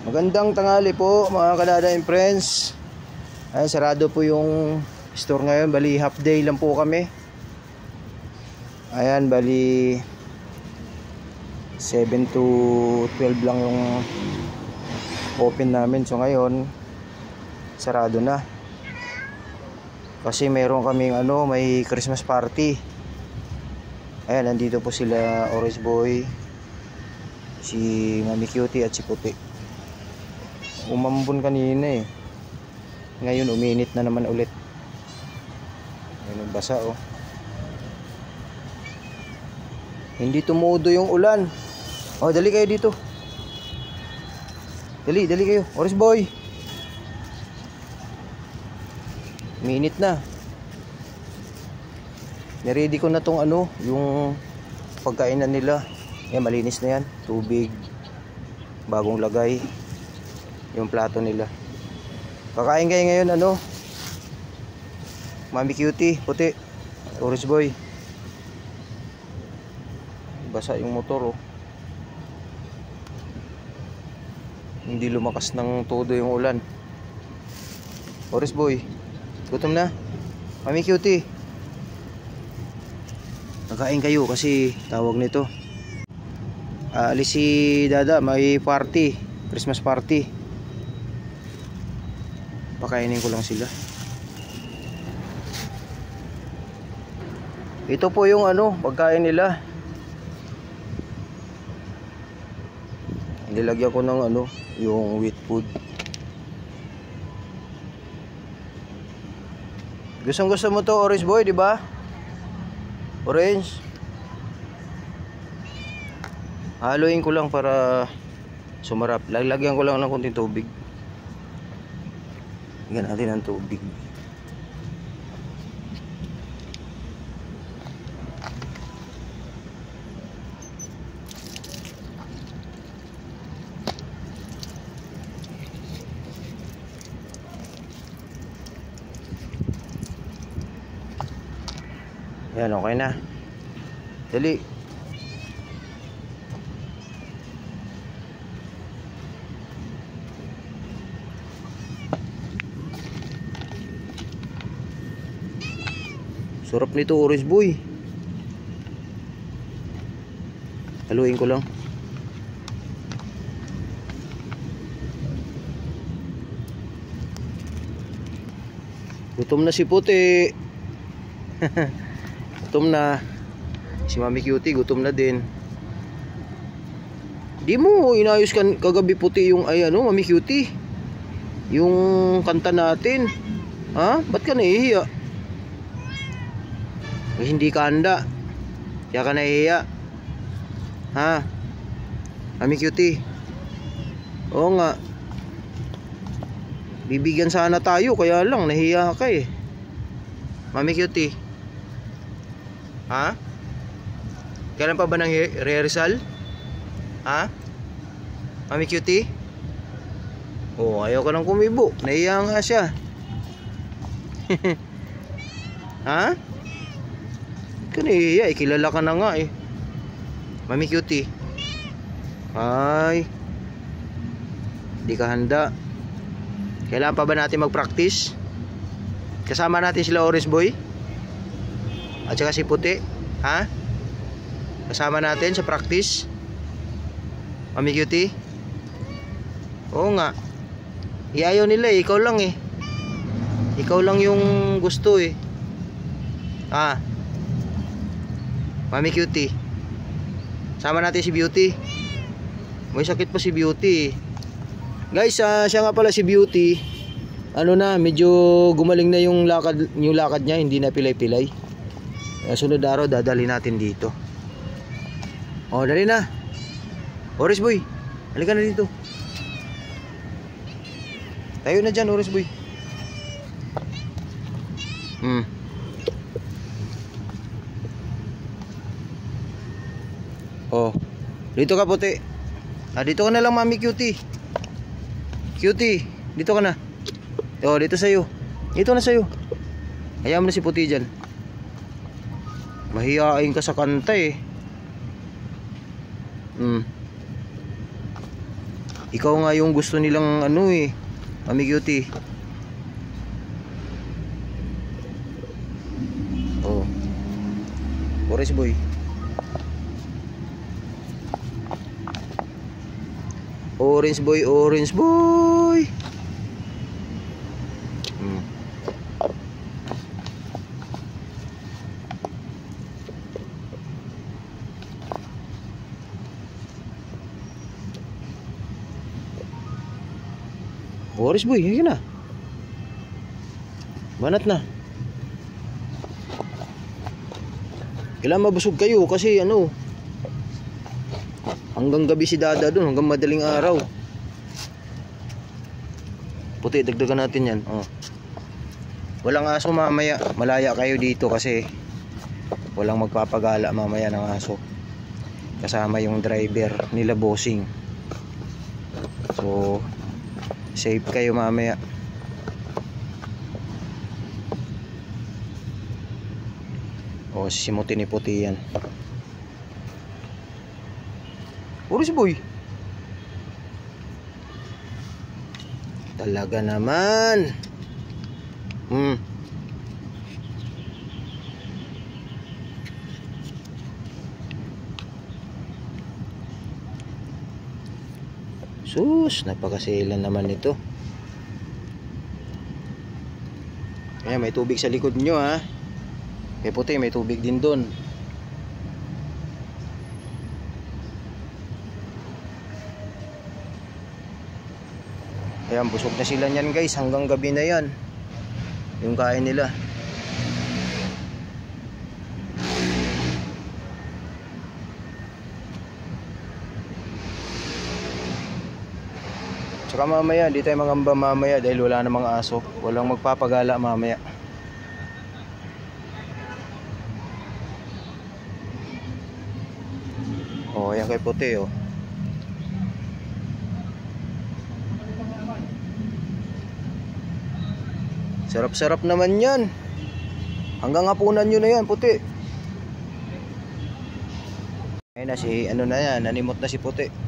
Magandang tanghali po mga kadada and friends. Ay, sarado po yung store ngayon. Bali half day lang po kami. Ayan, bali 7 to 12 lang yung open namin. So ngayon sarado na. Kasi meron kaming may Christmas party. Ayan, nandito po sila Orange Boy, si Mami Cutie at si Puti. Umambon kanina eh. Ngayon uminit na naman ulit. Ayun, basa oh. Hindi tumudo yung ulan. Oh, dali kayo dito. Dali kayo. Orange Boy. Uminit na. Niready ko na tong yung pagkainan nila. Yan, malinis na yan. Tubig. Bagong lagay. Yung plato nila. Kakain kayo ngayon Mami Cutie, Puti, Orange Boy. Basa yung motor oh. Hindi lumakas ng todo yung ulan. Orange Boy, gutom na? Mami Cutie, kakain kayo kasi tawag nito. Alis si Dada, may party, Christmas party. Pakainin ko lang sila. Ito po yung pagkain nila. Nilagyan ko ng yung wheat food. Gustong gusto mo to, Orange Boy, di ba? Orange. Haluin ko lang para sumarap. Lagyan ko lang ng konting tubig. Lagyan natin ang tubig. Yan, okay na. Dali. Sarap nito, Orange Boy. Haluin ko lang. Gutom na si Puti. Gutom na. Si Mami Cutie gutom na din. Di mo inayos kagabi Puti yung Mami Cutie, yung kanta natin. Ha? Ba't ka nahihiya? Hindi ka handa. Kaya ka nahihiya. Ha? Mami Cutie. Oo nga. Bibigyan sana tayo, kaya lang nahihiya ka eh. Mami Cutie. Ha? Kailan pa ba nang rehearsal? Ha? Mami Cutie? Oh, ayaw ka nang kumibo. Nahihiya nga siya. Ha? Kaniya, kilala ka na nga eh. Mami Cutie. Ay. Di ka handa. Kailangan pa ba natin mag-practice? Kasama natin sila Orange Boy at saka si Puti. Ha? Kasama natin sa practice. Mami Cutie. Oo nga. Iayaw nila eh, ikaw lang eh. Ikaw lang yung gusto eh. Ha? Mami Cutie. Sama natin si Beauty. May sakit pa si Beauty. Guys, siya nga pala si Beauty. Medyo gumaling na yung lakad niya, hindi na pilay-pilay. Sunod araw dadali natin dito. Oh, dali na. Orange Boy, halika na dito. Tayo na dyan, Orange Boy. Oh, dito ka Puti. Dito ka na lang Mami Cutie. Cutie, dito ka na. Oh, dito sa'yo. Dito na sa'yo. Hayaan mo na si Puti dyan. Mahihain ka sa kanta eh. Ikaw nga yung gusto nilang ano eh, Mami Cutie. Oh. Orange boy. Orange boy, orange boy. Orange boy, yun na. Banat na. Kailangan mabusog kayo kasi ano, hanggang gabi si Dada dun, hanggang madaling araw. Puti, dagdagan natin yan. Oh. Walang aso mamaya, malaya kayo dito kasi walang magpapagala mamaya ng aso. Kasama yung driver nila bossing. So safe kayo mamaya. O simutin ni puti yan. Orange boy. Talaga naman. Sus, napakasilan naman ito. Kaya may tubig sa likod nyo ha. May puti, may tubig din doon. Ayan, busog na sila nyan guys. Hanggang gabi na yan yung kain nila. Saka mamaya, di tayo mangamba mamaya dahil wala namang aso. Walang magpapagala mamaya. Oh, ayan kay puti oh. Sarap-sarap naman yan. Hanggang hapunan nyo na yan, puti. Ayun na si, ano na yan, nanimot na si puti.